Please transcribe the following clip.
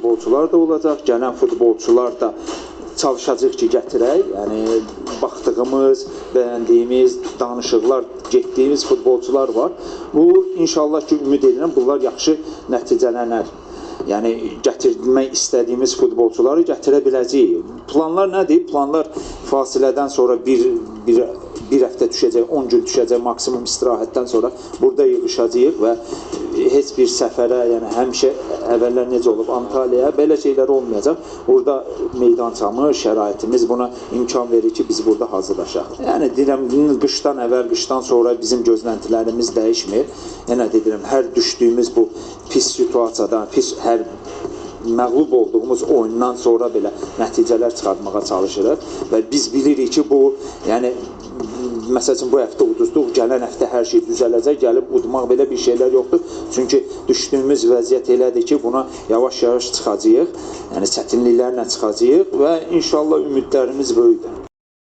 futbolçular da olacaq. Gələn futbolçular da çalışacaq ki, gətirək. Yəni, baxdığımız, bəyəndiyimiz, danışıqlar, getdiyimiz futbolçular var. Bu, inşallah ki, ümid edirəm, bunlar yaxşı nəticələnər. Yəni, gətirmək istədiyimiz futbolçuları gətirə biləcəyik. Planlar nədir? Planlar fasilədən sonra bir həftə düşəcək, 10 gün düşəcək maksimum istirahətdən sonra burada yığışacağıq və heç bir səfərə, yəni həmişə əvvəllər necə olub Antalyaya, belə şeylər olmayacaq. Burada meydançamız, şəraitimiz buna imkan verir ki, biz burada hazırlaşaq. Yəni deyirəm, qışdan əvvəl, qışdan sonra bizim gözləntilərimiz dəyişmir. Yəni deyirəm, hər düşdüyümüz bu pis situasiyadan, hər məğlub olduğumuz oyundan sonra belə nəticələr çıxartmağa çalışırıq və biz bilirik ki, bu, yəni məsəl üçün bu həftə uduzduq, gələn həftə hər şey düzələcək, gəlib udmaq belə bir şeylər yoxdur. Çünki düşdüyümüz vəziyyət elədir ki, buna yavaş-yavaş çıxacağıq, yəni çətinliklərlə çıxacağıq və inşallah ümidlərimiz böyükdür.